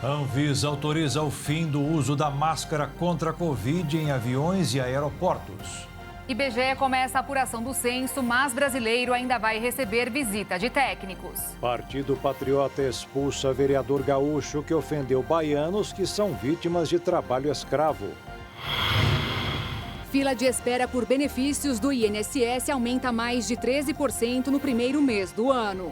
A Anvisa autoriza o fim do uso da máscara contra a Covid em aviões e aeroportos. IBGE começa a apuração do censo, mas brasileiro ainda vai receber visita de técnicos. Partido Patriota expulsa vereador gaúcho que ofendeu baianos que são vítimas de trabalho escravo. Fila de espera por benefícios do INSS aumenta mais de 13% no primeiro mês do ano.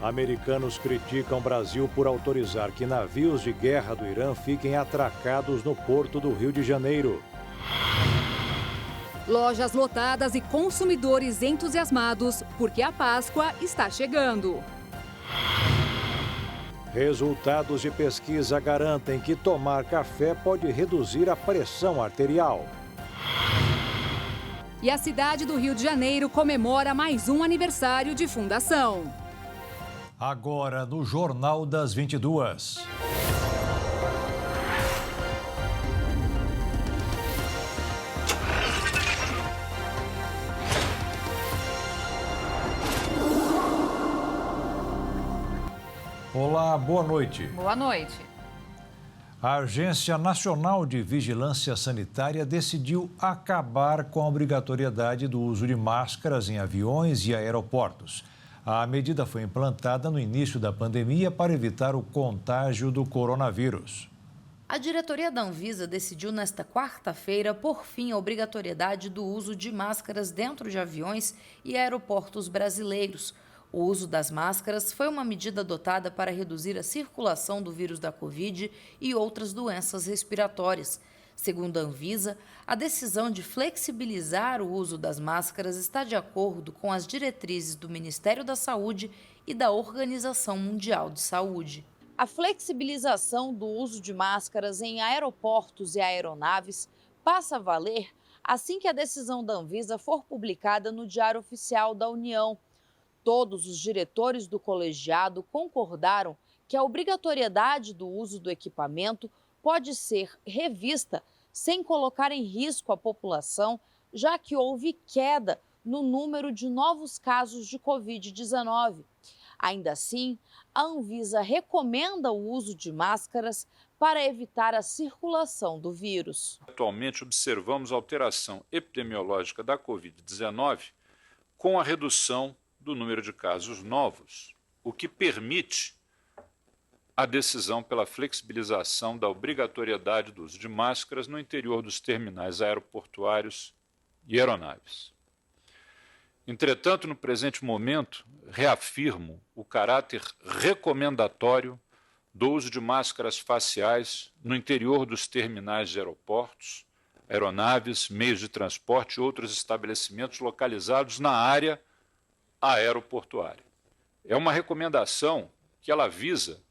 Americanos criticam Brasil por autorizar que navios de guerra do Irã fiquem atracados no porto do Rio de Janeiro. Lojas lotadas e consumidores entusiasmados porque a Páscoa está chegando. Resultados de pesquisa garantem que tomar café pode reduzir a pressão arterial. E a cidade do Rio de Janeiro comemora mais um aniversário de fundação. Agora no Jornal das 22. Olá, boa noite. Boa noite. A Agência Nacional de Vigilância Sanitária decidiu acabar com a obrigatoriedade do uso de máscaras em aviões e aeroportos. A medida foi implantada no início da pandemia para evitar o contágio do coronavírus. A diretoria da Anvisa decidiu nesta quarta-feira pôr fim à obrigatoriedade do uso de máscaras dentro de aviões e aeroportos brasileiros. O uso das máscaras foi uma medida adotada para reduzir a circulação do vírus da Covid e outras doenças respiratórias. Segundo a Anvisa, a decisão de flexibilizar o uso das máscaras está de acordo com as diretrizes do Ministério da Saúde e da Organização Mundial de Saúde. A flexibilização do uso de máscaras em aeroportos e aeronaves passa a valer assim que a decisão da Anvisa for publicada no Diário Oficial da União. Todos os diretores do colegiado concordaram que a obrigatoriedade do uso do equipamento pode ser revista sem colocar em risco a população, já que houve queda no número de novos casos de Covid-19. Ainda assim, a Anvisa recomenda o uso de máscaras para evitar a circulação do vírus. Atualmente observamos a alteração epidemiológica da Covid-19 com a redução do número de casos novos, o que permite a decisão pela flexibilização da obrigatoriedade do uso de máscaras no interior dos terminais aeroportuários e aeronaves. Entretanto, no presente momento, reafirmo o caráter recomendatório do uso de máscaras faciais no interior dos terminais de aeroportos, aeronaves, meios de transporte e outros estabelecimentos localizados na área aeroportuária. É uma recomendação que ela visa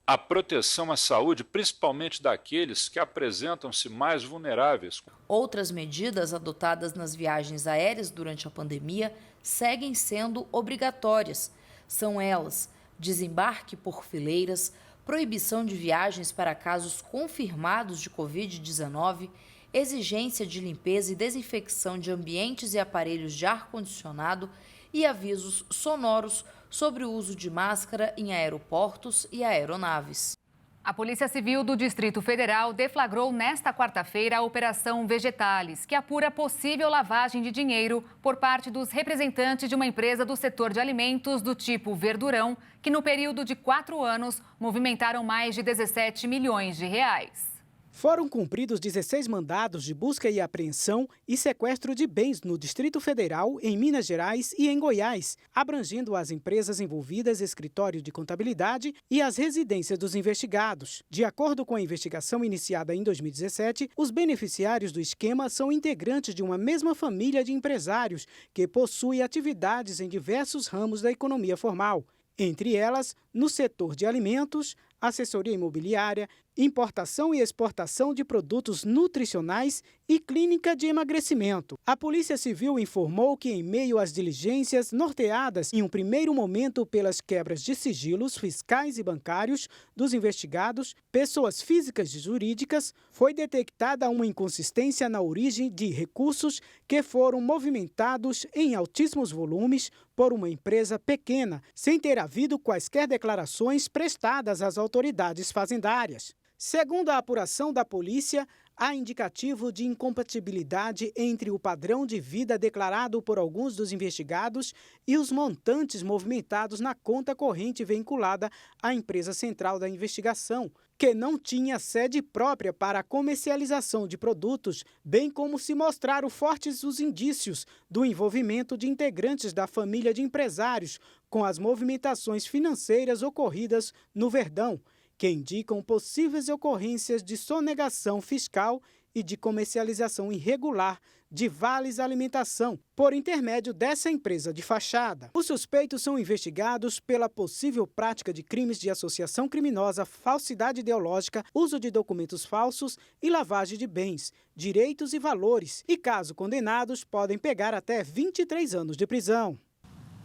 a proteção à saúde, principalmente daqueles que apresentam-se mais vulneráveis. Outras medidas adotadas nas viagens aéreas durante a pandemia seguem sendo obrigatórias. São elas: desembarque por fileiras, proibição de viagens para casos confirmados de Covid-19, exigência de limpeza e desinfecção de ambientes e aparelhos de ar-condicionado e avisos sonoros sobre o uso de máscara em aeroportos e aeronaves. A Polícia Civil do Distrito Federal deflagrou nesta quarta-feira a Operação Vegetales, que apura possível lavagem de dinheiro por parte dos representantes de uma empresa do setor de alimentos do tipo Verdurão, que no período de 4 anos movimentaram mais de 17 milhões de reais. Foram cumpridos 16 mandados de busca e apreensão e sequestro de bens no Distrito Federal, em Minas Gerais e em Goiás, abrangendo as empresas envolvidas, escritório de contabilidade e as residências dos investigados. De acordo com a investigação iniciada em 2017, os beneficiários do esquema são integrantes de uma mesma família de empresários que possui atividades em diversos ramos da economia formal. Entre elas, no setor de alimentos, assessoria imobiliária, importação e exportação de produtos nutricionais e clínica de emagrecimento. A Polícia Civil informou que, em meio às diligências norteadas em um primeiro momento pelas quebras de sigilos fiscais e bancários dos investigados, pessoas físicas e jurídicas, foi detectada uma inconsistência na origem de recursos que foram movimentados em altíssimos volumes por uma empresa pequena, sem ter havido quaisquer declarações prestadas às autoridades fazendárias. Segundo a apuração da polícia, há indicativo de incompatibilidade entre o padrão de vida declarado por alguns dos investigados e os montantes movimentados na conta corrente vinculada à empresa central da investigação, que não tinha sede própria para a comercialização de produtos, bem como se mostraram fortes os indícios do envolvimento de integrantes da família de empresários com as movimentações financeiras ocorridas no Verdão, que indicam possíveis ocorrências de sonegação fiscal e de comercialização irregular de vales alimentação, por intermédio dessa empresa de fachada. Os suspeitos são investigados pela possível prática de crimes de associação criminosa, falsidade ideológica, uso de documentos falsos e lavagem de bens, direitos e valores, e, caso condenados, podem pegar até 23 anos de prisão.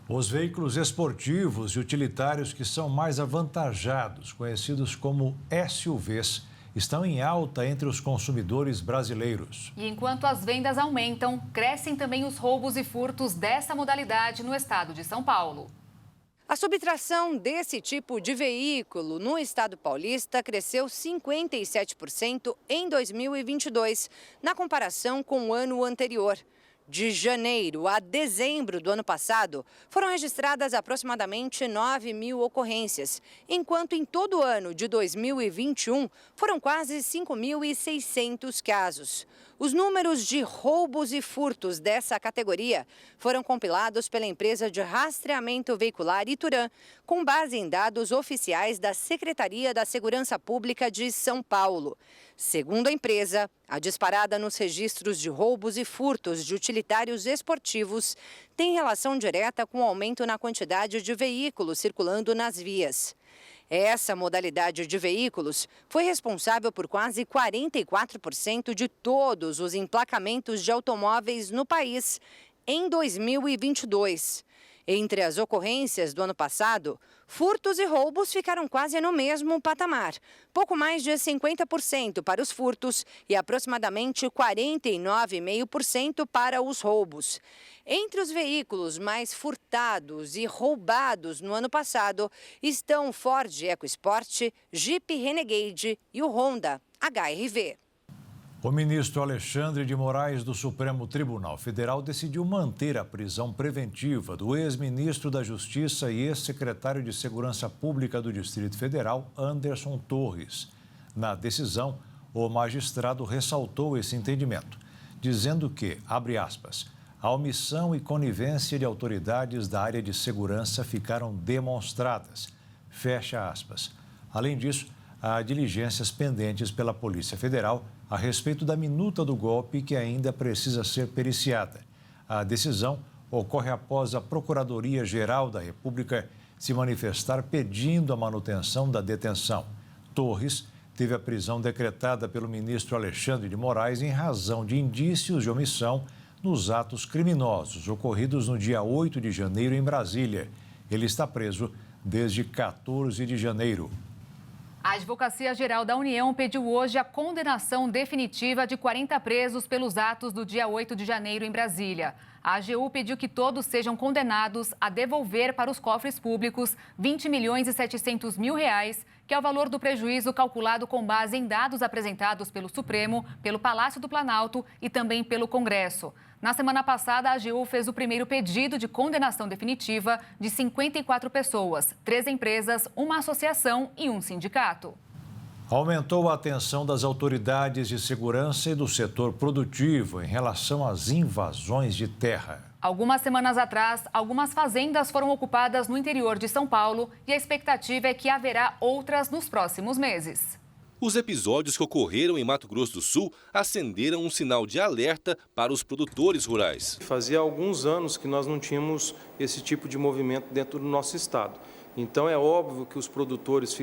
Os veículos esportivos e utilitários que são mais avantajados, conhecidos como SUVs, estão em alta entre os consumidores brasileiros. E enquanto as vendas aumentam, crescem também os roubos e furtos dessa modalidade no estado de São Paulo. A subtração desse tipo de veículo no estado paulista cresceu 57% em 2022, na comparação com o ano anterior. De janeiro a dezembro do ano passado, foram registradas aproximadamente 9 mil ocorrências, enquanto em todo o ano de 2021 foram quase 5.600 casos. Os números de roubos e furtos dessa categoria foram compilados pela empresa de rastreamento veicular Ituran, com base em dados oficiais da Secretaria da Segurança Pública de São Paulo. Segundo a empresa, a disparada nos registros de roubos e furtos de utilitários esportivos tem relação direta com o aumento na quantidade de veículos circulando nas vias. Essa modalidade de veículos foi responsável por quase 44% de todos os emplacamentos de automóveis no país em 2022. Entre as ocorrências do ano passado, furtos e roubos ficaram quase no mesmo patamar. Pouco mais de 50% para os furtos e aproximadamente 49,5% para os roubos. Entre os veículos mais furtados e roubados no ano passado estão o Ford EcoSport, Jeep Renegade e o Honda HR-V. O ministro Alexandre de Moraes do Supremo Tribunal Federal decidiu manter a prisão preventiva do ex-ministro da Justiça e ex-secretário de Segurança Pública do Distrito Federal, Anderson Torres. Na decisão, o magistrado ressaltou esse entendimento, dizendo que, abre aspas, a omissão e conivência de autoridades da área de segurança ficaram demonstradas, fecha aspas. Além disso, há diligências pendentes pela Polícia Federal a respeito da minuta do golpe que ainda precisa ser periciada. A decisão ocorre após a Procuradoria-Geral da República se manifestar pedindo a manutenção da detenção. Torres teve a prisão decretada pelo ministro Alexandre de Moraes em razão de indícios de omissão nos atos criminosos ocorridos no dia 8 de janeiro em Brasília. Ele está preso desde 14 de janeiro. A Advocacia Geral da União pediu hoje a condenação definitiva de 40 presos pelos atos do dia 8 de janeiro em Brasília. A AGU pediu que todos sejam condenados a devolver para os cofres públicos 20 milhões e 700 mil reais, que é o valor do prejuízo calculado com base em dados apresentados pelo Supremo, pelo Palácio do Planalto e também pelo Congresso. Na semana passada, a AGU fez o primeiro pedido de condenação definitiva de 54 pessoas, 3 empresas, uma associação e um sindicato. Aumentou a atenção das autoridades de segurança e do setor produtivo em relação às invasões de terra. Algumas semanas atrás, algumas fazendas foram ocupadas no interior de São Paulo e a expectativa é que haverá outras nos próximos meses. Os episódios que ocorreram em Mato Grosso do Sul acenderam um sinal de alerta para os produtores rurais. Fazia alguns anos que nós não tínhamos esse tipo de movimento dentro do nosso estado. Então é óbvio que os produtores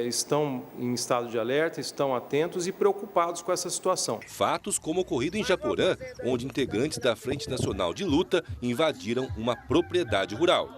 estão em estado de alerta, estão atentos e preocupados com essa situação. Fatos como o ocorrido em Japorã, onde integrantes da Frente Nacional de Luta invadiram uma propriedade rural.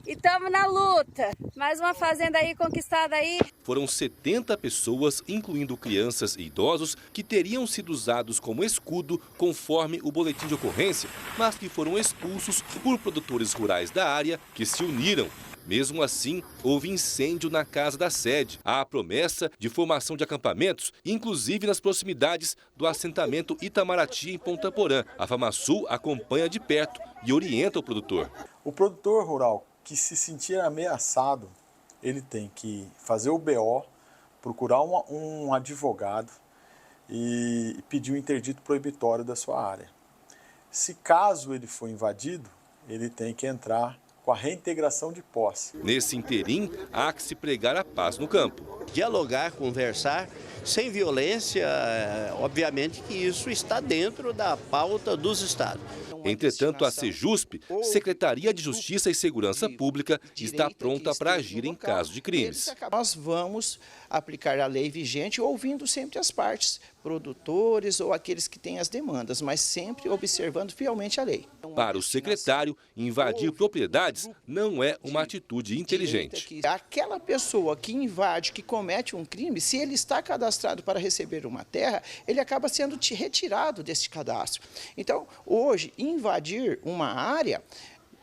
E estamos na luta. Mais uma fazenda aí conquistada aí. Foram 70 pessoas, incluindo crianças e idosos, que teriam sido usados como escudo conforme o boletim de ocorrência, mas que foram expulsos por produtores rurais da área que se uniram. Mesmo assim, houve incêndio na casa da sede. Há a promessa de formação de acampamentos, inclusive nas proximidades do assentamento Itamaraty, em Ponta Porã. A FamaSul acompanha de perto e orienta o produtor. O produtor rural que se sentir ameaçado, ele tem que fazer o BO, procurar um advogado e pedir o interdito proibitório da sua área. Se caso ele for invadido, ele tem que entrar com a reintegração de posse. Nesse interim, há que se pregar a paz no campo. Dialogar, conversar, sem violência, obviamente que isso está dentro da pauta dos estados. Entretanto, a Sejusp, Secretaria de Justiça e Segurança Pública, está pronta para agir em caso de crimes. Nós vamos aplicar a lei vigente ouvindo sempre as partes, produtores ou aqueles que têm as demandas, mas sempre observando fielmente a lei. Para o secretário, invadir propriedades não é uma atitude inteligente. Aquela pessoa que invade, que comete um crime, se ele está cadastrado para receber uma terra, ele acaba sendo retirado desse cadastro. Então, hoje, invadir uma área,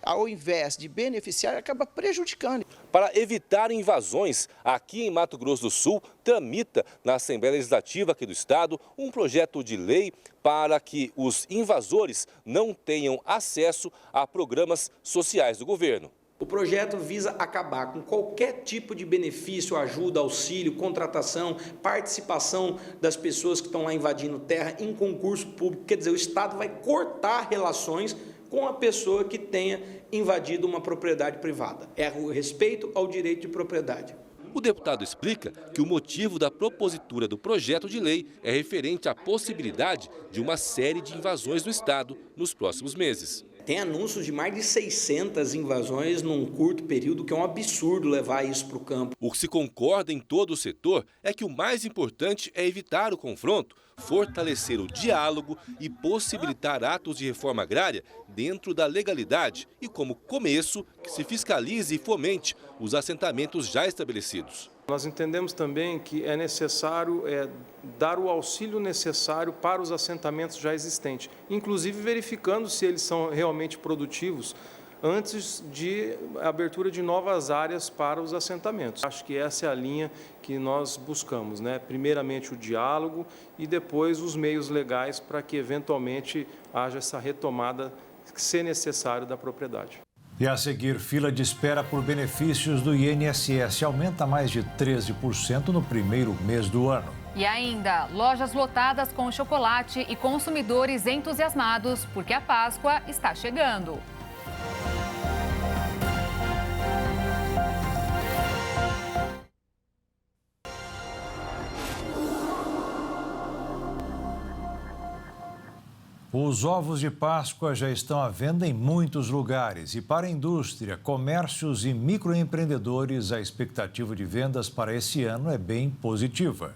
ao invés de beneficiar, acaba prejudicando. Para evitar invasões, aqui em Mato Grosso do Sul, tramita na Assembleia Legislativa aqui do Estado um projeto de lei para que os invasores não tenham acesso a programas sociais do governo. O projeto visa acabar com qualquer tipo de benefício, ajuda, auxílio, contratação, participação das pessoas que estão lá invadindo terra em concurso público. Quer dizer, o Estado vai cortar relações com a pessoa que tenha invadido uma propriedade privada. É o respeito ao direito de propriedade. O deputado explica que o motivo da propositura do projeto de lei é referente à possibilidade de uma série de invasões no Estado nos próximos meses. Tem anúncios de mais de 600 invasões num curto período, que é um absurdo levar isso para o campo. O que se concorda em todo o setor é que o mais importante é evitar o confronto, fortalecer o diálogo e possibilitar atos de reforma agrária dentro da legalidade e, como começo, que se fiscalize e fomente os assentamentos já estabelecidos. Nós entendemos também que é necessário dar o auxílio necessário para os assentamentos já existentes, inclusive verificando se eles são realmente produtivos antes de abertura de novas áreas para os assentamentos. Acho que essa é a linha que nós buscamos, né? Primeiramente o diálogo e depois os meios legais para que eventualmente haja essa retomada, se necessário, da propriedade. E a seguir, fila de espera por benefícios do INSS aumenta mais de 13% no primeiro mês do ano. E ainda, lojas lotadas com chocolate e consumidores entusiasmados porque a Páscoa está chegando. Os ovos de Páscoa já estão à venda em muitos lugares e para a indústria, comércios e microempreendedores, a expectativa de vendas para esse ano é bem positiva.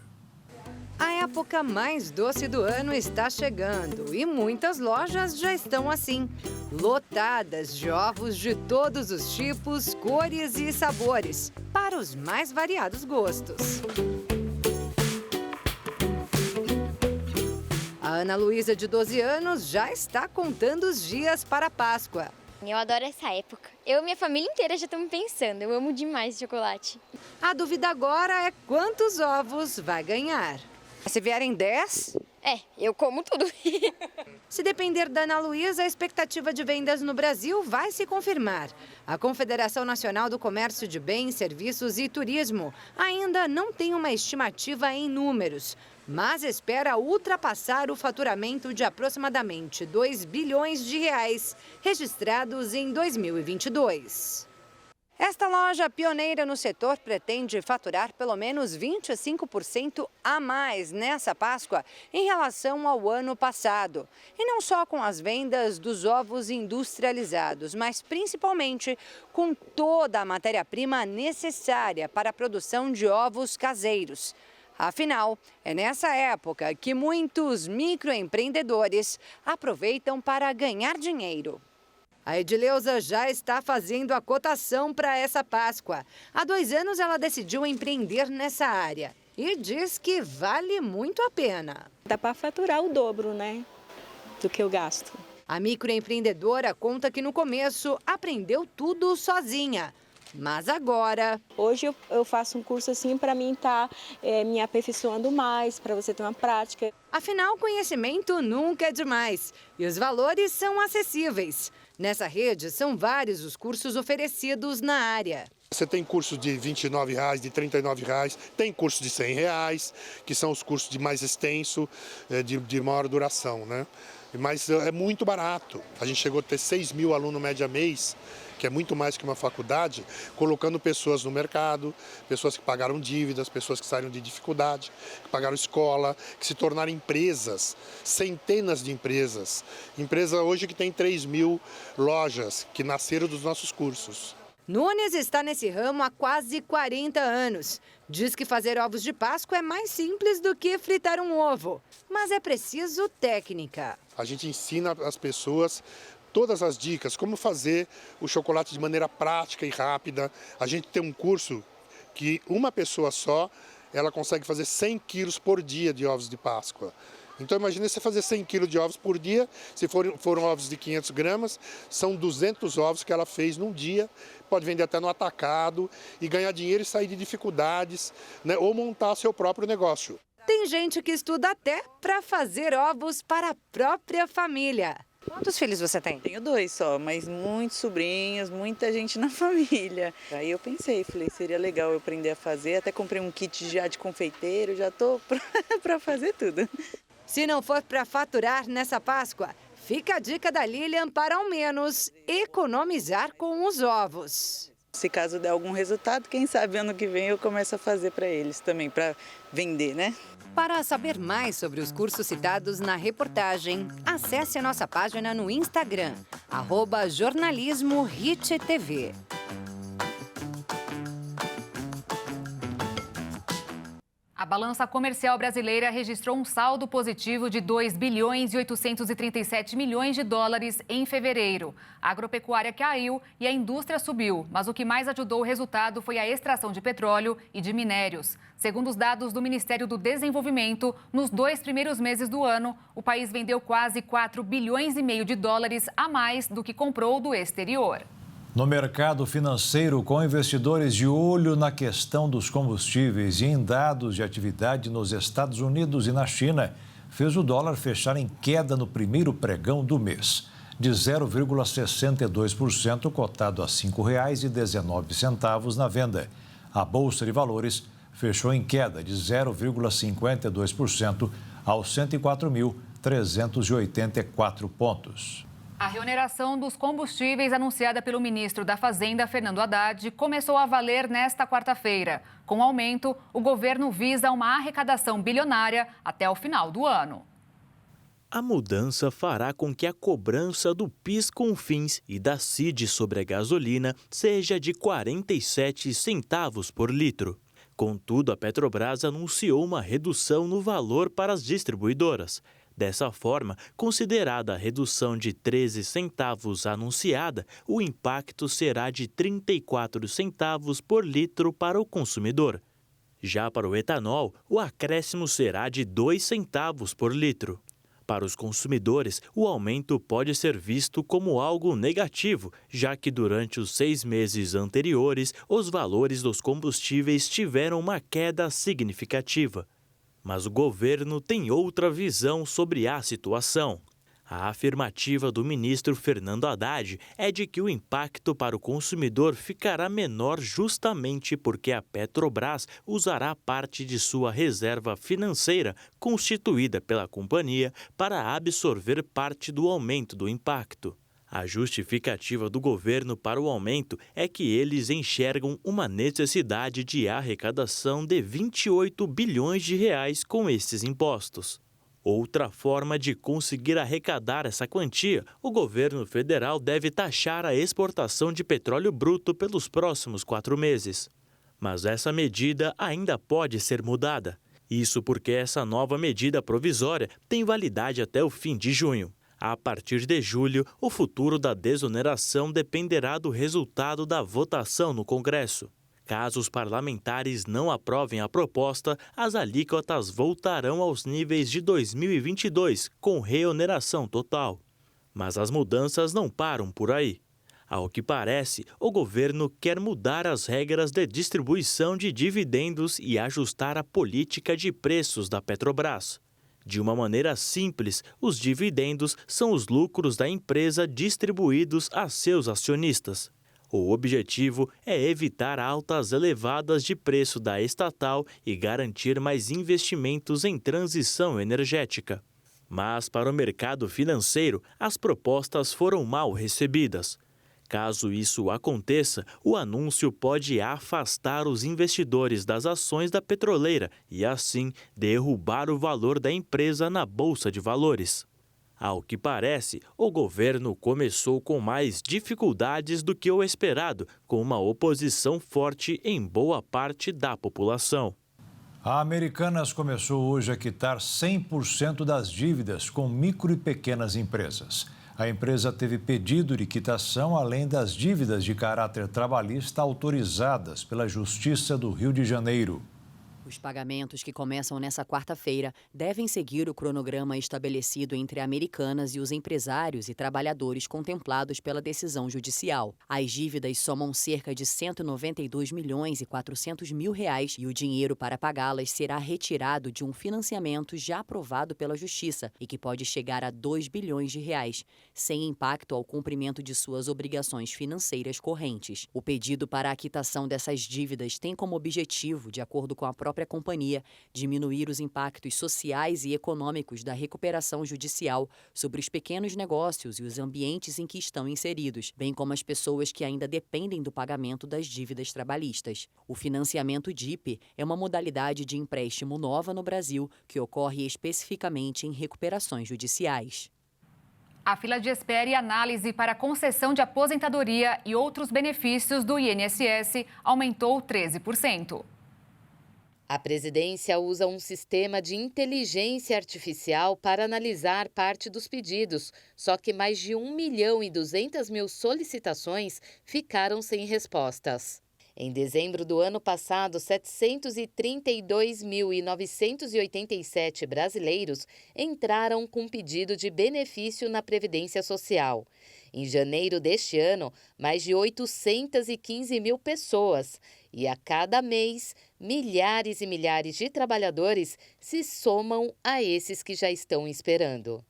A época mais doce do ano está chegando e muitas lojas já estão assim, lotadas de ovos de todos os tipos, cores e sabores, para os mais variados gostos. A Ana Luísa, de 12 anos, já está contando os dias para a Páscoa. Eu adoro essa época. Eu e minha família inteira já estamos pensando. Eu amo demais chocolate. A dúvida agora é quantos ovos vai ganhar. Se vierem 10? Eu como tudo. Se depender da Ana Luísa, a expectativa de vendas no Brasil vai se confirmar. A Confederação Nacional do Comércio de Bens, Serviços e Turismo ainda não tem uma estimativa em números, mas espera ultrapassar o faturamento de aproximadamente 2 bilhões de reais registrados em 2022. Esta loja pioneira no setor pretende faturar pelo menos 25% a mais nessa Páscoa em relação ao ano passado. E não só com as vendas dos ovos industrializados, mas principalmente com toda a matéria-prima necessária para a produção de ovos caseiros. Afinal, é nessa época que muitos microempreendedores aproveitam para ganhar dinheiro. A Edileuza já está fazendo a cotação para essa Páscoa. Há 2 anos ela decidiu empreender nessa área e diz que vale muito a pena. Dá para faturar o dobro, né, do que eu gasto. A microempreendedora conta que no começo aprendeu tudo sozinha. Mas agora... Hoje eu faço um curso assim para mim estar me aperfeiçoando mais, para você ter uma prática. Afinal, conhecimento nunca é demais e os valores são acessíveis. Nessa rede, são vários os cursos oferecidos na área. Você tem curso de R$ 29,00, de R$ 39,00, tem curso de R$ 100,00, que são os cursos de mais extenso, de maior duração, né? Mas é muito barato. A gente chegou a ter 6 mil alunos média mês, que é muito mais que uma faculdade, colocando pessoas no mercado, pessoas que pagaram dívidas, pessoas que saíram de dificuldade, que pagaram escola, que se tornaram empresas, centenas de empresas. Empresa hoje que tem 3 mil lojas que nasceram dos nossos cursos. Nunes está nesse ramo há quase 40 anos. Diz que fazer ovos de Páscoa é mais simples do que fritar um ovo, mas é preciso técnica. A gente ensina as pessoas todas as dicas, como fazer o chocolate de maneira prática e rápida. A gente tem um curso que uma pessoa só, ela consegue fazer 100 quilos por dia de ovos de Páscoa. Então imagine você fazer 100 quilos de ovos por dia, se foram ovos de 500 gramas, são 200 ovos que ela fez num dia, pode vender até no atacado e ganhar dinheiro e sair de dificuldades, né, ou montar seu próprio negócio. Tem gente que estuda até para fazer ovos para a própria família. Quantos filhos você tem? Tenho 2 só, mas muitos sobrinhos, muita gente na família. Aí eu pensei, falei, seria legal eu aprender a fazer, até comprei um kit já de confeiteiro, já tô para fazer tudo. Se não for para faturar nessa Páscoa, fica a dica da Lilian para ao menos economizar com os ovos. Se caso der algum resultado, quem sabe ano que vem eu começo a fazer para eles também, para vender, né? Para saber mais sobre os cursos citados na reportagem, acesse a nossa página no Instagram, @jornalismohittv. A balança comercial brasileira registrou um saldo positivo de 2 bilhões e 837 milhões de dólares em fevereiro. A agropecuária caiu e a indústria subiu, mas o que mais ajudou o resultado foi a extração de petróleo e de minérios. Segundo os dados do Ministério do Desenvolvimento, nos 2 primeiros meses do ano, o país vendeu quase 4 bilhões e meio de dólares a mais do que comprou do exterior. No mercado financeiro, com investidores de olho na questão dos combustíveis e em dados de atividade nos Estados Unidos e na China, fez o dólar fechar em queda no primeiro pregão do mês, de 0,62%, cotado a R$ 5,19 na venda. A Bolsa de Valores fechou em queda de 0,52% aos 104.384 pontos. A reoneração dos combustíveis anunciada pelo ministro da Fazenda, Fernando Haddad, começou a valer nesta quarta-feira. Com o aumento, o governo visa uma arrecadação bilionária até o final do ano. A mudança fará com que a cobrança do PIS/COFINS e da CID sobre a gasolina seja de 47 centavos por litro. Contudo, a Petrobras anunciou uma redução no valor para as distribuidoras. Dessa forma, considerada a redução de 13 centavos anunciada, o impacto será de 34 centavos por litro para o consumidor. Já para o etanol, o acréscimo será de 2 centavos por litro. Para os consumidores, o aumento pode ser visto como algo negativo, já que durante os 6 meses anteriores, os valores dos combustíveis tiveram uma queda significativa. Mas o governo tem outra visão sobre a situação. A afirmativa do ministro Fernando Haddad é de que o impacto para o consumidor ficará menor justamente porque a Petrobras usará parte de sua reserva financeira constituída pela companhia para absorver parte do aumento do impacto. A justificativa do governo para o aumento é que eles enxergam uma necessidade de arrecadação de 28 bilhões de reais com esses impostos. Outra forma de conseguir arrecadar essa quantia, o governo federal deve taxar a exportação de petróleo bruto pelos próximos 4 meses. Mas essa medida ainda pode ser mudada. Isso porque essa nova medida provisória tem validade até o fim de junho. A partir de julho, o futuro da desoneração dependerá do resultado da votação no Congresso. Caso os parlamentares não aprovem a proposta, as alíquotas voltarão aos níveis de 2022, com reoneração total. Mas as mudanças não param por aí. Ao que parece, o governo quer mudar as regras de distribuição de dividendos e ajustar a política de preços da Petrobras. De uma maneira simples, os dividendos são os lucros da empresa distribuídos a seus acionistas. O objetivo é evitar altas elevadas de preço da estatal e garantir mais investimentos em transição energética. Mas, para o mercado financeiro, as propostas foram mal recebidas. Caso isso aconteça, o anúncio pode afastar os investidores das ações da petroleira e, assim, derrubar o valor da empresa na Bolsa de Valores. Ao que parece, o governo começou com mais dificuldades do que o esperado, com uma oposição forte em boa parte da população. A Americanas começou hoje a quitar 100% das dívidas com micro e pequenas empresas. A empresa teve pedido de quitação, além das dívidas de caráter trabalhista autorizadas pela Justiça do Rio de Janeiro. Os pagamentos que começam nesta quarta-feira devem seguir o cronograma estabelecido entre Americanas e os empresários e trabalhadores contemplados pela decisão judicial. As dívidas somam cerca de 192 milhões e 400 mil reais e o dinheiro para pagá-las será retirado de um financiamento já aprovado pela Justiça e que pode chegar a 2 bilhões de reais, sem impacto ao cumprimento de suas obrigações financeiras correntes. O pedido para a quitação dessas dívidas tem como objetivo, de acordo com a própria companhia, diminuir os impactos sociais e econômicos da recuperação judicial sobre os pequenos negócios e os ambientes em que estão inseridos, bem como as pessoas que ainda dependem do pagamento das dívidas trabalhistas. O financiamento DIP é uma modalidade de empréstimo nova no Brasil que ocorre especificamente em recuperações judiciais. A fila de espera e análise para concessão de aposentadoria e outros benefícios do INSS aumentou 13%. A presidência usa um sistema de inteligência artificial para analisar parte dos pedidos, só que mais de 1.200.000 solicitações ficaram sem respostas. Em dezembro do ano passado, 732.987 brasileiros entraram com pedido de benefício na Previdência Social. Em janeiro deste ano, mais de 815.000 pessoas. E a cada mês, milhares e milhares de trabalhadores se somam a esses que já estão esperando.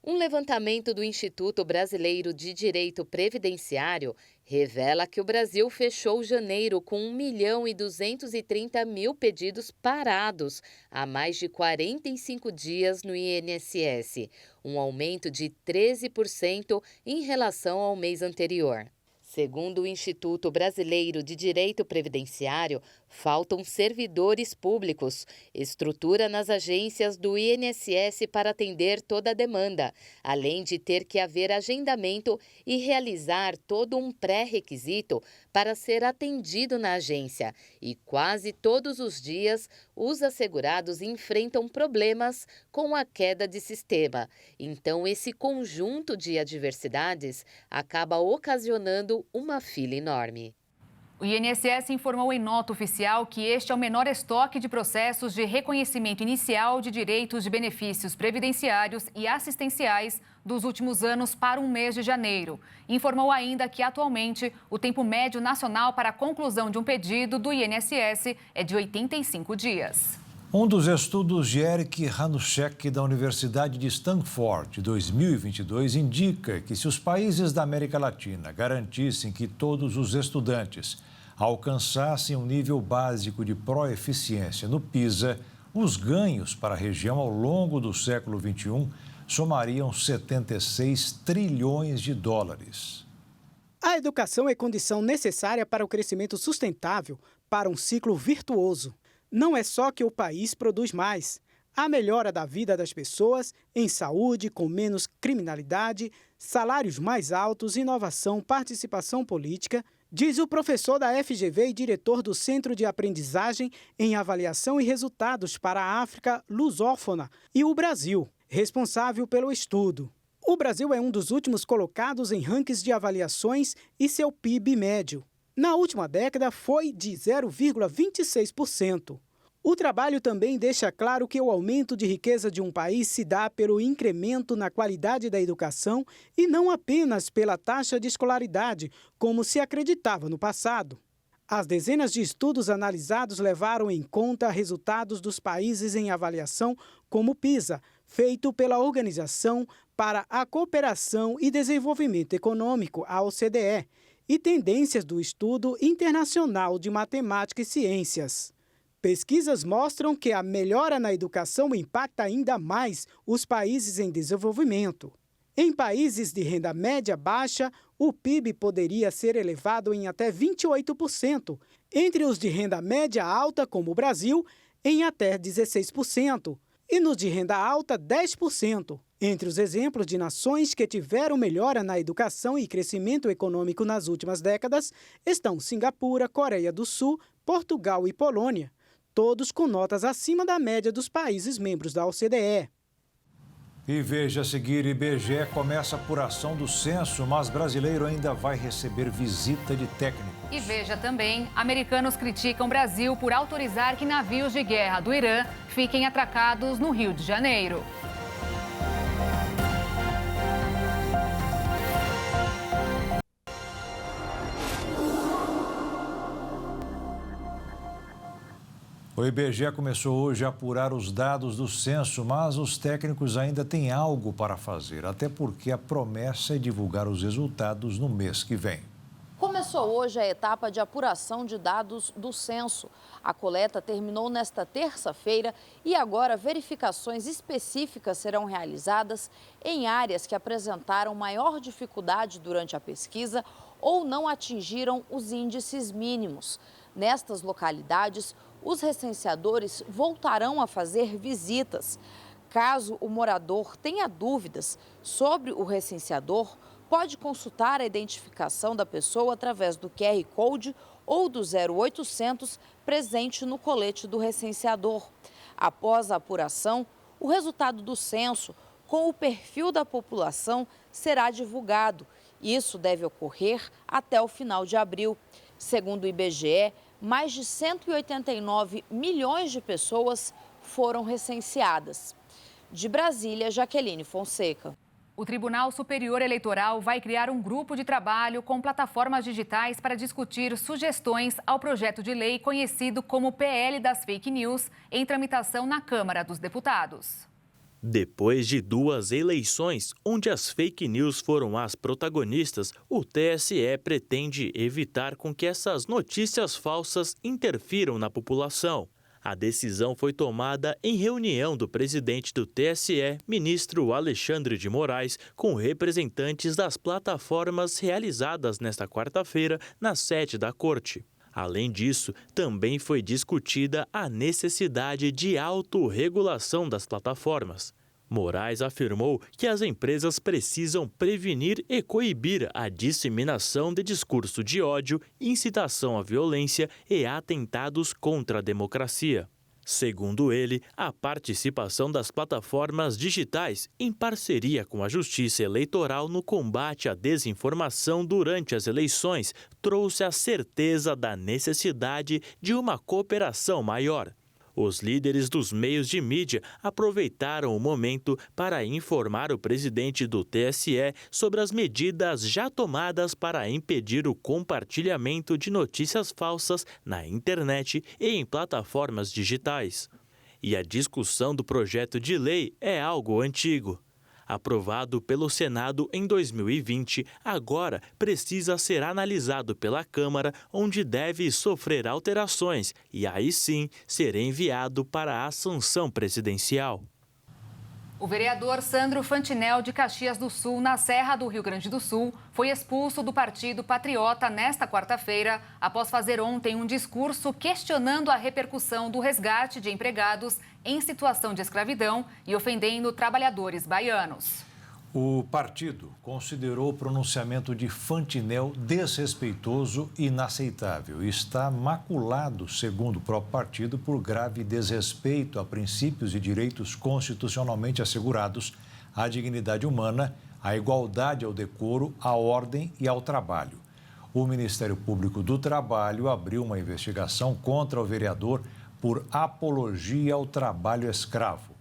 Um levantamento do Instituto Brasileiro de Direito Previdenciário revela que o Brasil fechou janeiro com 1.230.000 pedidos parados há mais de 45 dias no INSS, um aumento de 13% em relação ao mês anterior. Segundo o Instituto Brasileiro de Direito Previdenciário, faltam servidores públicos, estrutura nas agências do INSS para atender toda a demanda, além de ter que haver agendamento e realizar todo um pré-requisito para ser atendido na agência. E quase todos os dias, os assegurados enfrentam problemas com a queda de sistema. Então, esse conjunto de adversidades acaba ocasionando uma fila enorme. O INSS informou em nota oficial que este é o menor estoque de processos de reconhecimento inicial de direitos de benefícios previdenciários e assistenciais dos últimos anos para o mês de janeiro. Informou ainda que, atualmente, o tempo médio nacional para a conclusão de um pedido do INSS é de 85 dias. Um dos estudos de Eric Hanushek, da Universidade de Stanford, de 2022, indica que se os países da América Latina garantissem que todos os estudantes alcançassem um nível básico de proeficiência no PISA, os ganhos para a região ao longo do século XXI somariam 76 trilhões de dólares. A educação é condição necessária para o crescimento sustentável, para um ciclo virtuoso. Não é só que o país produz mais. A melhora da vida das pessoas, em saúde, com menos criminalidade, salários mais altos, inovação, participação política, diz o professor da FGV e diretor do Centro de Aprendizagem em Avaliação e Resultados para a África Lusófona e o Brasil, responsável pelo estudo. O Brasil é um dos últimos colocados em rankings de avaliações e seu PIB médio, na última década, foi de 0,26%. O trabalho também deixa claro que o aumento de riqueza de um país se dá pelo incremento na qualidade da educação e não apenas pela taxa de escolaridade, como se acreditava no passado. As dezenas de estudos analisados levaram em conta resultados dos países em avaliação, como o PISA, feito pela Organização para a Cooperação e Desenvolvimento Econômico, a OCDE, e tendências do Estudo Internacional de Matemática e Ciências. Pesquisas mostram que a melhora na educação impacta ainda mais os países em desenvolvimento. Em países de renda média baixa, o PIB poderia ser elevado em até 28%. Entre os de renda média alta, como o Brasil, em até 16%. E nos de renda alta, 10%. Entre os exemplos de nações que tiveram melhora na educação e crescimento econômico nas últimas décadas estão Singapura, Coreia do Sul, Portugal e Polônia, todos com notas acima da média dos países membros da OCDE. E veja a seguir, IBGE começa a apuração do censo, mas brasileiro ainda vai receber visita de técnicos. E veja também, americanos criticam o Brasil por autorizar que navios de guerra do Irã fiquem atracados no Rio de Janeiro. O IBGE começou hoje a apurar os dados do censo, mas os técnicos ainda têm algo para fazer, até porque a promessa é divulgar os resultados no mês que vem. Começou hoje a etapa de apuração de dados do censo. A coleta terminou nesta terça-feira e agora verificações específicas serão realizadas em áreas que apresentaram maior dificuldade durante a pesquisa ou não atingiram os índices mínimos. Nestas localidades, os recenseadores voltarão a fazer visitas. Caso o morador tenha dúvidas sobre o recenseador, pode consultar a identificação da pessoa através do QR Code ou do 0800 presente no colete do recenseador. Após a apuração, o resultado do censo com o perfil da população será divulgado. Isso deve ocorrer até o final de abril. Segundo o IBGE, mais de 189 milhões de pessoas foram recenseadas. De Brasília, Jaqueline Fonseca. O Tribunal Superior Eleitoral vai criar um grupo de trabalho com plataformas digitais para discutir sugestões ao projeto de lei conhecido como PL das Fake News, em tramitação na Câmara dos Deputados. Depois de 2 eleições, onde as fake news foram as protagonistas, o TSE pretende evitar com que essas notícias falsas interfiram na população. A decisão foi tomada em reunião do presidente do TSE, ministro Alexandre de Moraes, com representantes das plataformas realizadas nesta quarta-feira na sede da Corte. Além disso, também foi discutida a necessidade de autorregulação das plataformas. Moraes afirmou que as empresas precisam prevenir e coibir a disseminação de discurso de ódio, incitação à violência e atentados contra a democracia. Segundo ele, a participação das plataformas digitais, em parceria com a Justiça Eleitoral no combate à desinformação durante as eleições, trouxe a certeza da necessidade de uma cooperação maior. Os líderes dos meios de mídia aproveitaram o momento para informar o presidente do TSE sobre as medidas já tomadas para impedir o compartilhamento de notícias falsas na internet e em plataformas digitais. E a discussão do projeto de lei é algo antigo. Aprovado pelo Senado em 2020, agora precisa ser analisado pela Câmara, onde deve sofrer alterações e aí sim ser enviado para a sanção presidencial. O vereador Sandro Fantinel, de Caxias do Sul, na Serra do Rio Grande do Sul, foi expulso do Partido Patriota nesta quarta-feira, após fazer ontem um discurso questionando a repercussão do resgate de empregados em situação de escravidão e ofendendo trabalhadores baianos. O partido considerou o pronunciamento de Fantinel desrespeitoso e inaceitável e está maculado, segundo o próprio partido, por grave desrespeito a princípios e direitos constitucionalmente assegurados, à dignidade humana, à igualdade ao decoro, à ordem e ao trabalho. O Ministério Público do Trabalho abriu uma investigação contra o vereador por apologia ao trabalho escravo.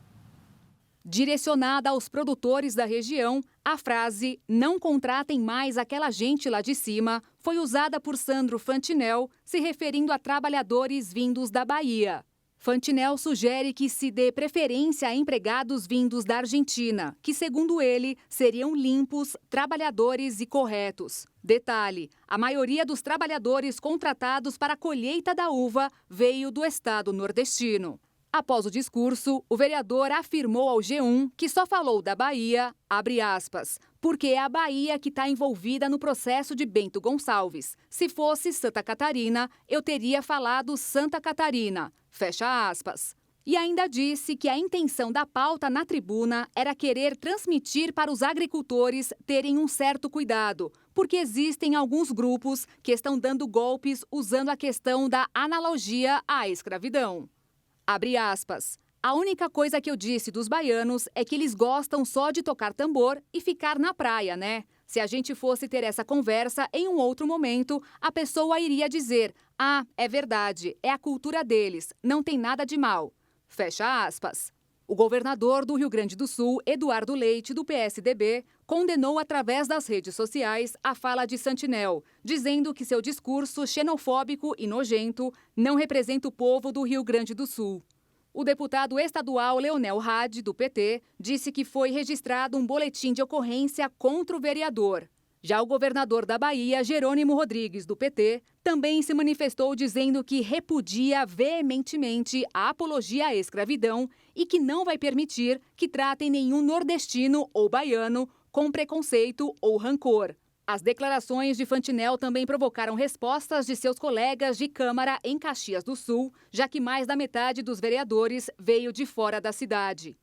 Direcionada aos produtores da região, a frase "não contratem mais aquela gente lá de cima" foi usada por Sandro Fantinel, se referindo a trabalhadores vindos da Bahia. Fantinel sugere que se dê preferência a empregados vindos da Argentina, que, segundo ele, seriam limpos, trabalhadores e corretos. Detalhe: a maioria dos trabalhadores contratados para a colheita da uva veio do estado nordestino. Após o discurso, o vereador afirmou ao G1 que só falou da Bahia, abre aspas, porque é a Bahia que está envolvida no processo de Bento Gonçalves. Se fosse Santa Catarina, eu teria falado Santa Catarina, fecha aspas. E ainda disse que a intenção da pauta na tribuna era querer transmitir para os agricultores terem um certo cuidado, porque existem alguns grupos que estão dando golpes usando a questão da analogia à escravidão. Abre aspas. A única coisa que eu disse dos baianos é que eles gostam só de tocar tambor e ficar na praia, né? Se a gente fosse ter essa conversa em um outro momento, a pessoa iria dizer: ah, é verdade, é a cultura deles, não tem nada de mal. Fecha aspas. O governador do Rio Grande do Sul, Eduardo Leite, do PSDB, condenou através das redes sociais a fala de Fantinel, dizendo que seu discurso xenofóbico e nojento não representa o povo do Rio Grande do Sul. O deputado estadual Leonel Hadi, do PT, disse que foi registrado um boletim de ocorrência contra o vereador. Já o governador da Bahia, Jerônimo Rodrigues, do PT, também se manifestou dizendo que repudia veementemente a apologia à escravidão e que não vai permitir que tratem nenhum nordestino ou baiano com preconceito ou rancor. As declarações de Fantinel também provocaram respostas de seus colegas de Câmara em Caxias do Sul, já que mais da metade dos vereadores veio de fora da cidade.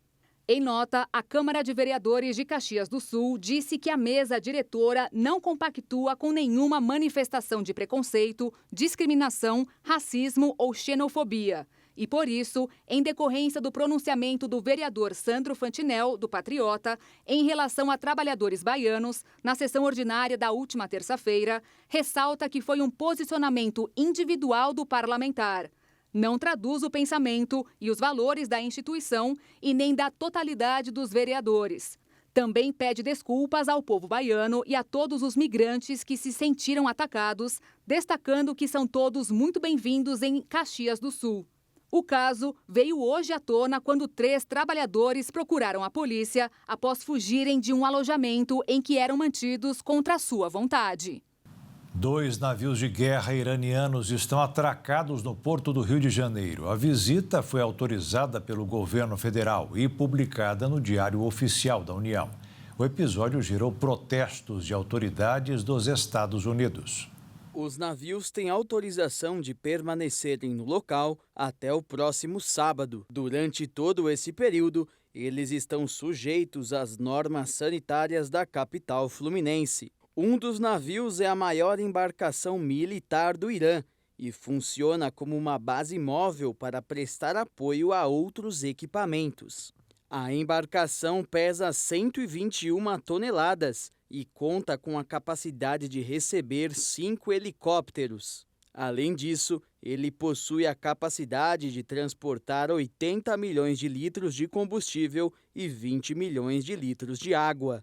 Em nota, a Câmara de Vereadores de Caxias do Sul disse que a mesa diretora não compactua com nenhuma manifestação de preconceito, discriminação, racismo ou xenofobia. E, por isso, em decorrência do pronunciamento do vereador Sandro Fantinel, do Patriota, em relação a trabalhadores baianos, na sessão ordinária da última terça-feira, ressalta que foi um posicionamento individual do parlamentar. Não traduz o pensamento e os valores da instituição e nem da totalidade dos vereadores. Também pede desculpas ao povo baiano e a todos os migrantes que se sentiram atacados, destacando que são todos muito bem-vindos em Caxias do Sul. O caso veio hoje à tona quando 3 trabalhadores procuraram a polícia após fugirem de um alojamento em que eram mantidos contra a sua vontade. 2 navios de guerra iranianos estão atracados no porto do Rio de Janeiro. A visita foi autorizada pelo governo federal e publicada no Diário Oficial da União. O episódio gerou protestos de autoridades dos Estados Unidos. Os navios têm autorização de permanecerem no local até o próximo sábado. Durante todo esse período, eles estão sujeitos às normas sanitárias da capital fluminense. Um dos navios é a maior embarcação militar do Irã e funciona como uma base móvel para prestar apoio a outros equipamentos. A embarcação pesa 121 toneladas e conta com a capacidade de receber 5 helicópteros. Além disso, ele possui a capacidade de transportar 80 milhões de litros de combustível e 20 milhões de litros de água.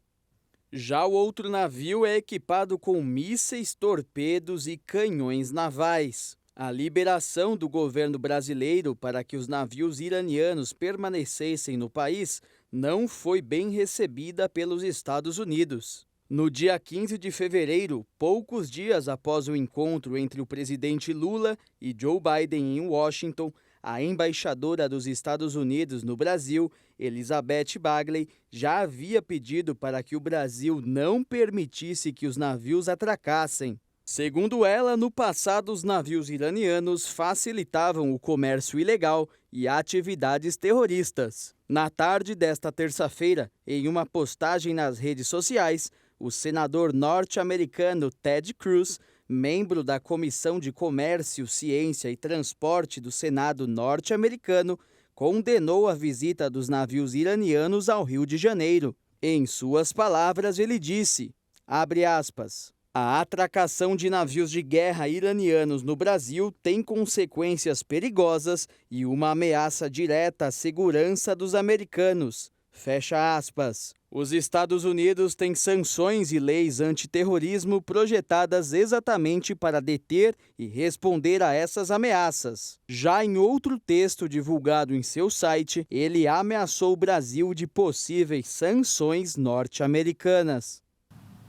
Já o outro navio é equipado com mísseis, torpedos e canhões navais. A liberação do governo brasileiro para que os navios iranianos permanecessem no país não foi bem recebida pelos Estados Unidos. No dia 15 de fevereiro, poucos dias após o encontro entre o presidente Lula e Joe Biden em Washington, a embaixadora dos Estados Unidos no Brasil, Elizabeth Bagley, já havia pedido para que o Brasil não permitisse que os navios atracassem. Segundo ela, no passado os navios iranianos facilitavam o comércio ilegal e atividades terroristas. Na tarde desta terça-feira, em uma postagem nas redes sociais, o senador norte-americano Ted Cruz, membro da Comissão de Comércio, Ciência e Transporte do Senado norte-americano, condenou a visita dos navios iranianos ao Rio de Janeiro. Em suas palavras, ele disse, abre aspas, a atracação de navios de guerra iranianos no Brasil tem consequências perigosas e uma ameaça direta à segurança dos americanos. Fecha aspas. Os Estados Unidos têm sanções e leis antiterrorismo projetadas exatamente para deter e responder a essas ameaças. Já em outro texto divulgado em seu site, ele ameaçou o Brasil de possíveis sanções norte-americanas.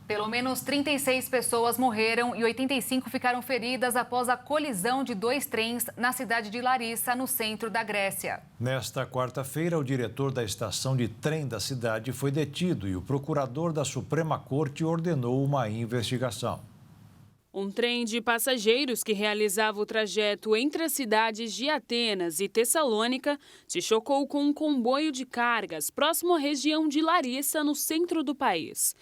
Pelo menos 36 pessoas morreram e 85 ficaram feridas após a colisão de 2 trens na cidade de Larissa, no centro da Grécia. Nesta quarta-feira, o diretor da estação de trem da cidade foi detido e o procurador da Suprema Corte ordenou uma investigação. Um trem de passageiros que realizava o trajeto entre as cidades de Atenas e Tessalônica se chocou com um comboio de cargas próximo à região de Larissa, no centro do país.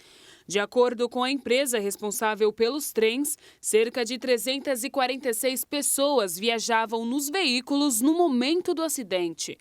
De acordo com a empresa responsável pelos trens, cerca de 346 pessoas viajavam nos veículos no momento do acidente.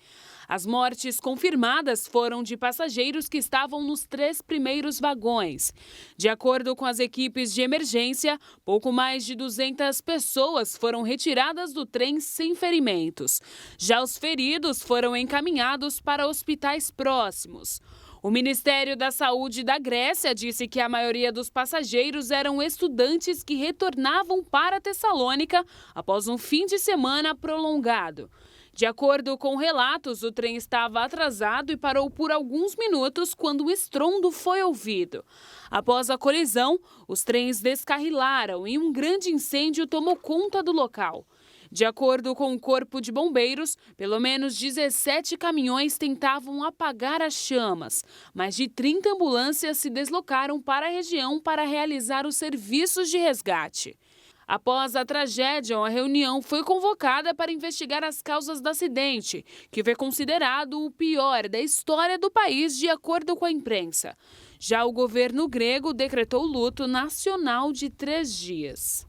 As mortes confirmadas foram de passageiros que estavam nos 3 primeiros vagões. De acordo com as equipes de emergência, pouco mais de 200 pessoas foram retiradas do trem sem ferimentos. Já os feridos foram encaminhados para hospitais próximos. O Ministério da Saúde da Grécia disse que a maioria dos passageiros eram estudantes que retornavam para Tessalônica após um fim de semana prolongado. De acordo com relatos, o trem estava atrasado e parou por alguns minutos quando o estrondo foi ouvido. Após a colisão, os trens descarrilaram e um grande incêndio tomou conta do local. De acordo com o Corpo de Bombeiros, pelo menos 17 caminhões tentavam apagar as chamas. Mais de 30 ambulâncias se deslocaram para a região para realizar os serviços de resgate. Após a tragédia, a reunião foi convocada para investigar as causas do acidente, que foi considerado o pior da história do país, de acordo com a imprensa. Já o governo grego decretou luto nacional de 3 dias.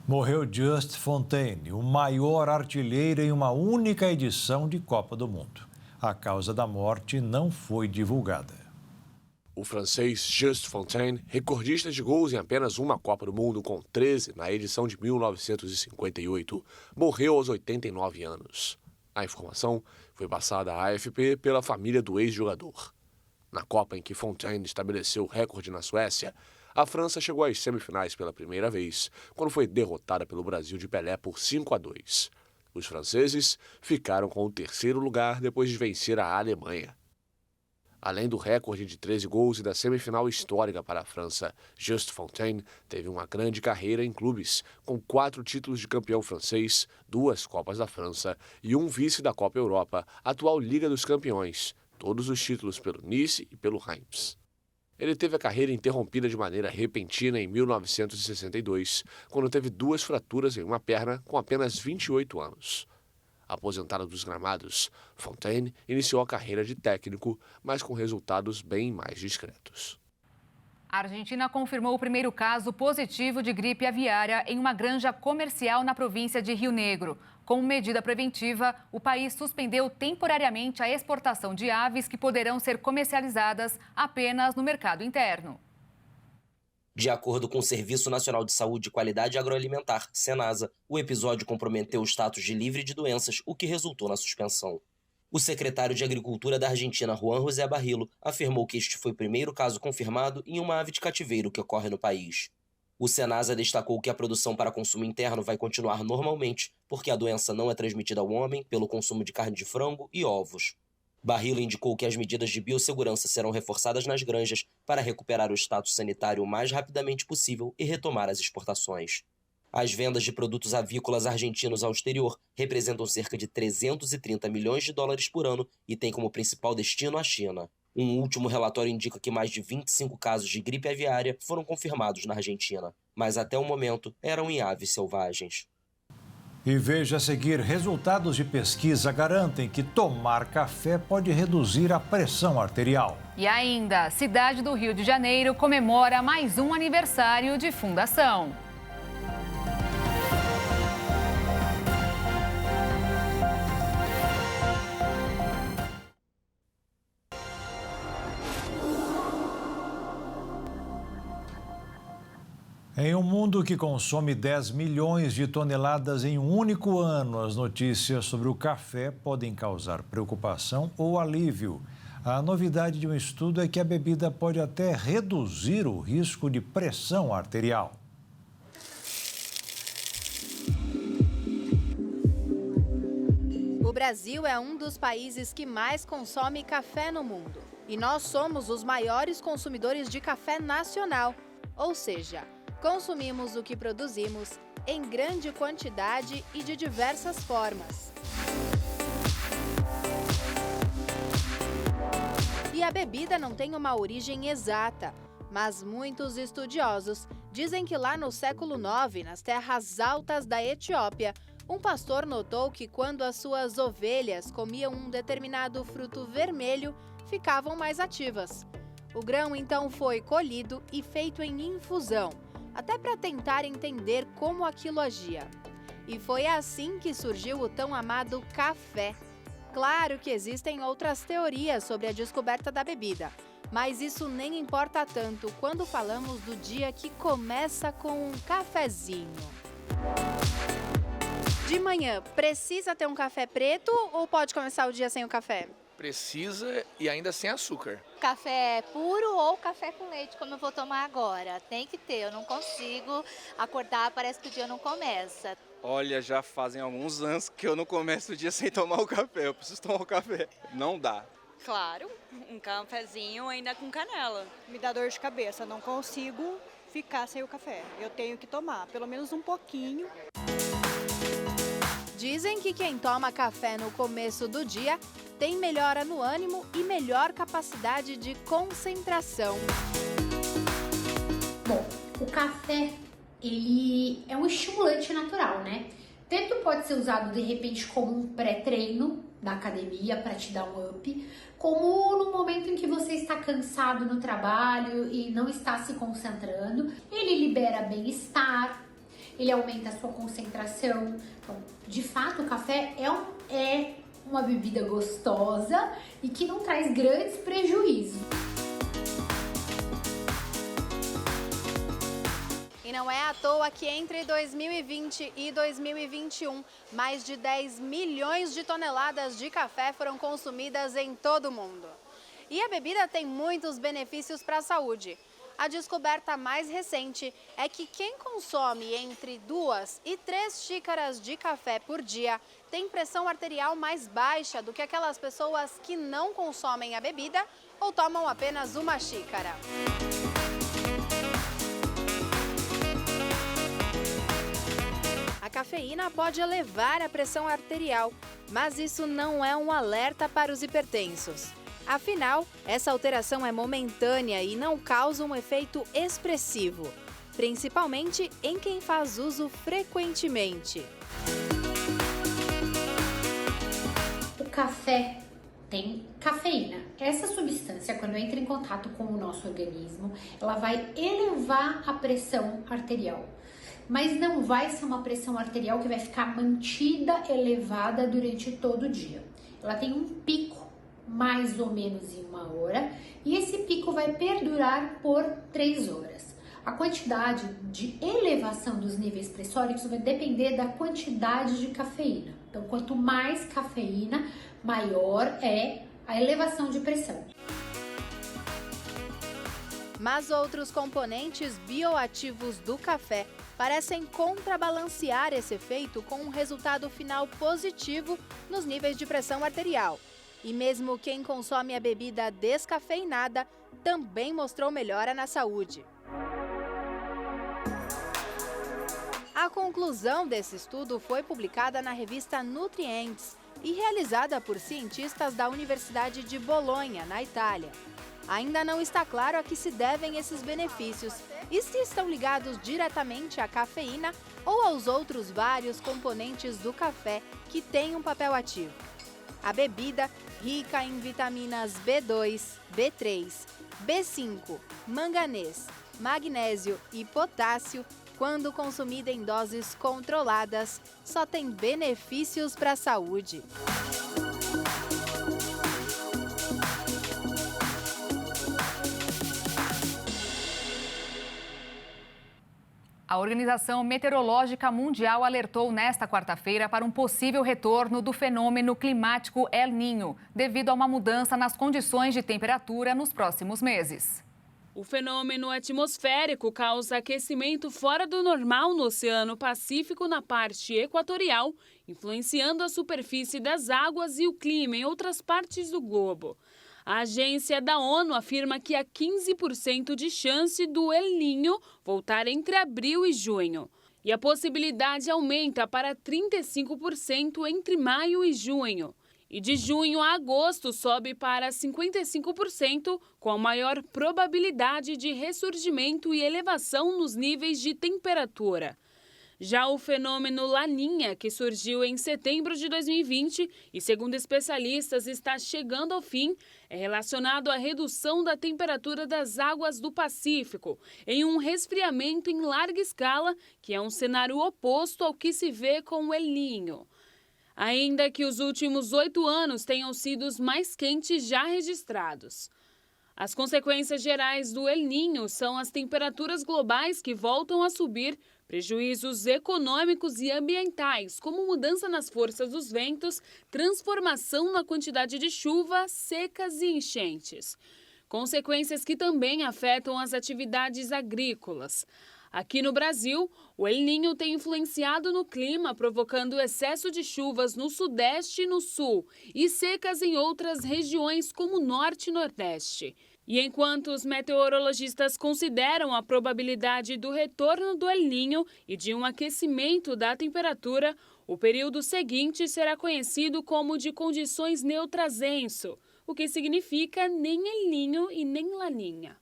Morreu Just Fontaine, o maior artilheiro em uma única edição de Copa do Mundo. A causa da morte não foi divulgada. O francês Just Fontaine, recordista de gols em apenas uma Copa do Mundo, com 13 na edição de 1958, morreu aos 89 anos. A informação foi passada à AFP pela família do ex-jogador. Na Copa em que Fontaine estabeleceu o recorde na Suécia, a França chegou às semifinais pela primeira vez, quando foi derrotada pelo Brasil de Pelé por 5-2. Os franceses ficaram com o 3º lugar depois de vencer a Alemanha. Além do recorde de 13 gols e da semifinal histórica para a França, Just Fontaine teve uma grande carreira em clubes, com 4 títulos de campeão francês, 2 Copas da França e um vice da Copa Europa, atual Liga dos Campeões, todos os títulos pelo Nice e pelo Reims. Ele teve a carreira interrompida de maneira repentina em 1962, quando teve 2 fraturas em uma perna com apenas 28 anos. Aposentado dos gramados, Fontaine iniciou a carreira de técnico, mas com resultados bem mais discretos. A Argentina confirmou o primeiro caso positivo de gripe aviária em uma granja comercial na província de Rio Negro. Como medida preventiva, o país suspendeu temporariamente a exportação de aves que poderão ser comercializadas apenas no mercado interno. De acordo com o Serviço Nacional de Saúde e Qualidade Agroalimentar, Senasa, o episódio comprometeu o status de livre de doenças, o que resultou na suspensão. O secretário de Agricultura da Argentina, Juan José Barrilo, afirmou que este foi o primeiro caso confirmado em uma ave de cativeiro que ocorre no país. O Senasa destacou que a produção para consumo interno vai continuar normalmente, porque a doença não é transmitida ao homem pelo consumo de carne de frango e ovos. Barrilo indicou que as medidas de biossegurança serão reforçadas nas granjas para recuperar o status sanitário o mais rapidamente possível e retomar as exportações. As vendas de produtos avícolas argentinos ao exterior representam cerca de 330 milhões de dólares por ano e têm como principal destino a China. Um último relatório indica que mais de 25 casos de gripe aviária foram confirmados na Argentina, mas até o momento eram em aves selvagens. E veja a seguir, resultados de pesquisa garantem que tomar café pode reduzir a pressão arterial. E ainda, a cidade do Rio de Janeiro comemora mais um aniversário de fundação. Em um mundo que consome 10 milhões de toneladas em um único ano, as notícias sobre o café podem causar preocupação ou alívio. A novidade de um estudo é que a bebida pode até reduzir o risco de pressão arterial. O Brasil é um dos países que mais consome café no mundo. E nós somos os maiores consumidores de café nacional, ou seja, consumimos o que produzimos em grande quantidade e de diversas formas. E a bebida não tem uma origem exata, mas muitos estudiosos dizem que lá no século IX, nas terras altas da Etiópia, um pastor notou que quando as suas ovelhas comiam um determinado fruto vermelho, ficavam mais ativas. O grão então foi colhido e feito em infusão, até para tentar entender como aquilo agia. E foi assim que surgiu o tão amado café. Claro que existem outras teorias sobre a descoberta da bebida, mas isso nem importa tanto quando falamos do dia que começa com um cafezinho. De manhã, precisa ter um café preto ou pode começar o dia sem o café? Precisa e ainda sem açúcar. Café puro ou café com leite, como eu vou tomar agora. Tem que ter, eu não consigo acordar, parece que o dia não começa. Olha, já fazem alguns anos que eu não começo o dia sem tomar o café, eu preciso tomar o café. Não dá. Claro, um cafezinho ainda com canela. Me dá dor de cabeça, não consigo ficar sem o café. Eu tenho que tomar, pelo menos um pouquinho. Dizem que quem toma café no começo do dia tem melhora no ânimo e melhor capacidade de concentração. Bom, o café, ele é um estimulante natural, né? Tanto pode ser usado de repente como um pré-treino da academia para te dar um up, como no momento em que você está cansado no trabalho e não está se concentrando. Ele libera bem-estar, ele aumenta a sua concentração. Então, de fato, o café é uma bebida gostosa e que não traz grandes prejuízos. E não é à toa que entre 2020 e 2021, mais de 10 milhões de toneladas de café foram consumidas em todo o mundo. E a bebida tem muitos benefícios para a saúde. A descoberta mais recente é que quem consome entre 2 e 3 xícaras de café por dia tem pressão arterial mais baixa do que aquelas pessoas que não consomem a bebida ou tomam apenas uma xícara. A cafeína pode elevar a pressão arterial, mas isso não é um alerta para os hipertensos. Afinal, essa alteração é momentânea e não causa um efeito expressivo, principalmente em quem faz uso frequentemente. O café tem cafeína. Essa substância, quando entra em contato com o nosso organismo, ela vai elevar a pressão arterial. Mas não vai ser uma pressão arterial que vai ficar mantida elevada durante todo o dia. Ela tem um pico mais ou menos em 1 hora, e esse pico vai perdurar por 3 horas. A quantidade de elevação dos níveis pressóricos vai depender da quantidade de cafeína. Então, quanto mais cafeína, maior é a elevação de pressão. Mas outros componentes bioativos do café parecem contrabalancear esse efeito com um resultado final positivo nos níveis de pressão arterial. E mesmo quem consome a bebida descafeinada também mostrou melhora na saúde. A A conclusão desse estudo foi publicada na revista Nutrients e realizada por cientistas da Universidade de Bolonha, na Itália. Ainda não está claro a que se devem esses benefícios e se estão ligados diretamente à cafeína ou aos outros vários componentes do café que têm um papel ativo. A bebida, rica em vitaminas B2, B3, B5, manganês, magnésio e potássio, quando consumida em doses controladas, só tem benefícios para a saúde. A Organização Meteorológica Mundial alertou nesta quarta-feira para um possível retorno do fenômeno climático El Niño, devido a uma mudança nas condições de temperatura nos próximos meses. O fenômeno atmosférico causa aquecimento fora do normal no Oceano Pacífico na parte equatorial, influenciando a superfície das águas e o clima em outras partes do globo. A agência da ONU afirma que há 15% de chance do El Niño voltar entre abril e junho. E a possibilidade aumenta para 35% entre maio e junho. E de junho a agosto sobe para 55%, com a maior probabilidade de ressurgimento e elevação nos níveis de temperatura. Já o fenômeno Laninha, que surgiu em setembro de 2020 e, segundo especialistas, está chegando ao fim, é relacionado à redução da temperatura das águas do Pacífico, em um resfriamento em larga escala, que é um cenário oposto ao que se vê com o El Niño. Ainda que os últimos 8 anos tenham sido os mais quentes já registrados. As consequências gerais do El Niño são as temperaturas globais que voltam a subir, prejuízos econômicos e ambientais, como mudança nas forças dos ventos, transformação na quantidade de chuva, secas e enchentes. Consequências que também afetam as atividades agrícolas. Aqui no Brasil, o El Niño tem influenciado no clima, provocando excesso de chuvas no Sudeste e no Sul e secas em outras regiões como Norte e Nordeste. E enquanto os meteorologistas consideram a probabilidade do retorno do El Niño e de um aquecimento da temperatura, o período seguinte será conhecido como de condições neutras ENSO, o que significa nem El Niño e nem Laninha.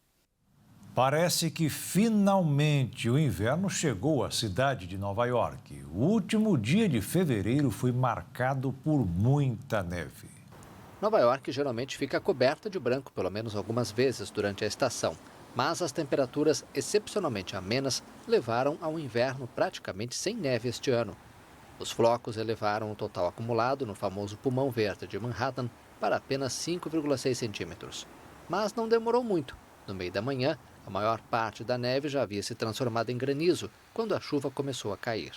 Parece que finalmente o inverno chegou à cidade de Nova York. O último dia de fevereiro foi marcado por muita neve. Nova York geralmente fica coberta de branco pelo menos algumas vezes durante a estação, mas as temperaturas excepcionalmente amenas levaram a um inverno praticamente sem neve este ano. Os flocos elevaram o total acumulado no famoso pulmão verde de Manhattan para apenas 5,6 centímetros. Mas não demorou muito. No meio da manhã, a maior parte da neve já havia se transformado em granizo quando a chuva começou a cair.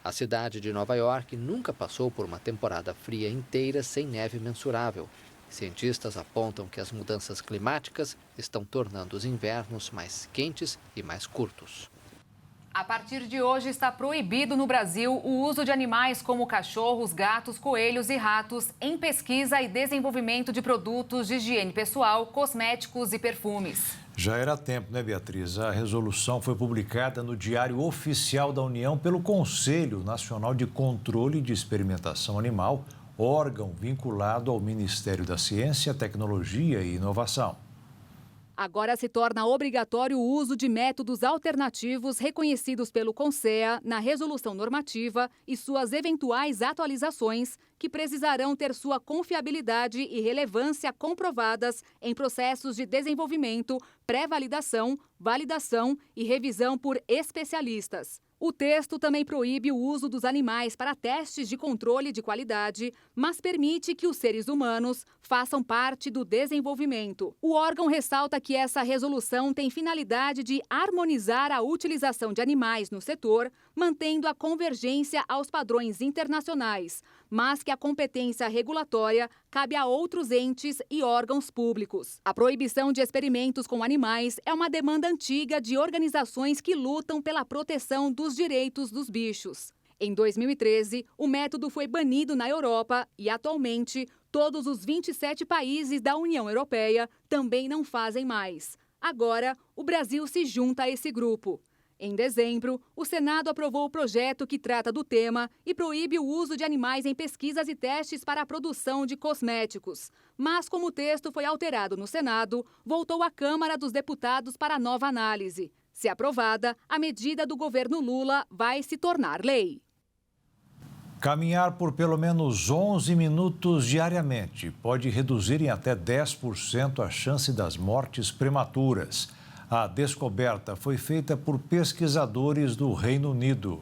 A cidade de Nova York nunca passou por uma temporada fria inteira sem neve mensurável. Cientistas apontam que as mudanças climáticas estão tornando os invernos mais quentes e mais curtos. A partir de hoje está proibido no Brasil o uso de animais como cachorros, gatos, coelhos e ratos em pesquisa e desenvolvimento de produtos de higiene pessoal, cosméticos e perfumes. Já era tempo, né, Beatriz? A resolução foi publicada no Diário Oficial da União pelo Conselho Nacional de Controle de Experimentação Animal, órgão vinculado ao Ministério da Ciência, Tecnologia e Inovação. Agora se torna obrigatório o uso de métodos alternativos reconhecidos pelo CONSEA na resolução normativa e suas eventuais atualizações, que precisarão ter sua confiabilidade e relevância comprovadas em processos de desenvolvimento, pré-validação, validação e revisão por especialistas. O texto também proíbe o uso dos animais para testes de controle de qualidade, mas permite que os seres humanos façam parte do desenvolvimento. O órgão ressalta que essa resolução tem finalidade de harmonizar a utilização de animais no setor, mantendo a convergência aos padrões internacionais, mas que a competência regulatória cabe a outros entes e órgãos públicos. A proibição de experimentos com animais é uma demanda antiga de organizações que lutam pela proteção dos direitos dos bichos. Em 2013, o método foi banido na Europa e, atualmente, todos os 27 países da União Europeia também não fazem mais. Agora, o Brasil se junta a esse grupo. Em dezembro, o Senado aprovou o projeto que trata do tema e proíbe o uso de animais em pesquisas e testes para a produção de cosméticos. Mas, como o texto foi alterado no Senado, voltou à Câmara dos Deputados para nova análise. Se aprovada, a medida do governo Lula vai se tornar lei. Caminhar por pelo menos 11 minutos diariamente pode reduzir em até 10% a chance das mortes prematuras. A descoberta foi feita por pesquisadores do Reino Unido.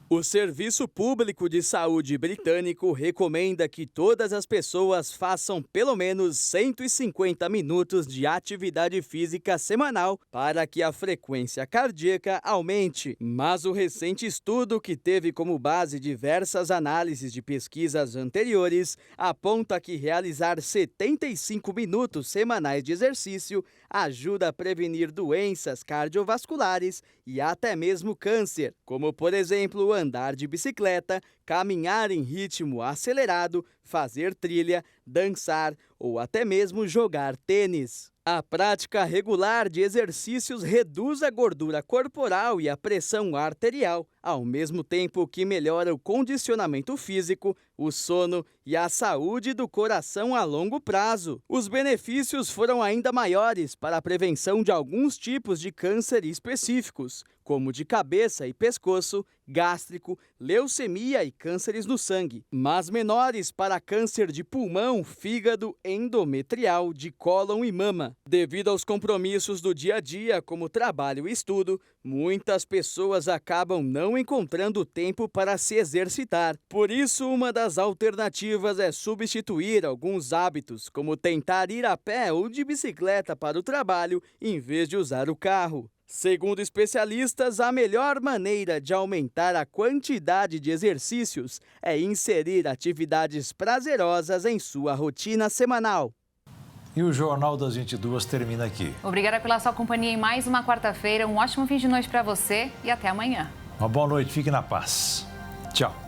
O Serviço Público de Saúde britânico recomenda que todas as pessoas façam pelo menos 150 minutos de atividade física semanal para que a frequência cardíaca aumente. Mas o recente estudo, que teve como base diversas análises de pesquisas anteriores, aponta que realizar 75 minutos semanais de exercício ajuda a prevenir doenças cardiovasculares e até mesmo câncer, como, por exemplo, andar de bicicleta, caminhar em ritmo acelerado, fazer trilha, dançar ou até mesmo jogar tênis. A prática regular de exercícios reduz a gordura corporal e a pressão arterial, ao mesmo tempo que melhora o condicionamento físico, o sono e a saúde do coração a longo prazo. Os benefícios foram ainda maiores para a prevenção de alguns tipos de câncer específicos, como de cabeça e pescoço, gástrico, leucemia e cânceres no sangue, mas menores para câncer de pulmão, fígado, endometrial, de cólon e mama. Devido aos compromissos do dia a dia, como trabalho e estudo, muitas pessoas acabam não encontrando tempo para se exercitar. Por isso, uma das alternativas é substituir alguns hábitos, como tentar ir a pé ou de bicicleta para o trabalho, em vez de usar o carro. Segundo especialistas, a melhor maneira de aumentar a quantidade de exercícios é inserir atividades prazerosas em sua rotina semanal. E o Jornal das 22 termina aqui. Obrigada pela sua companhia em mais uma quarta-feira. Um ótimo fim de noite para você e até amanhã. Uma boa noite, fique na paz. Tchau.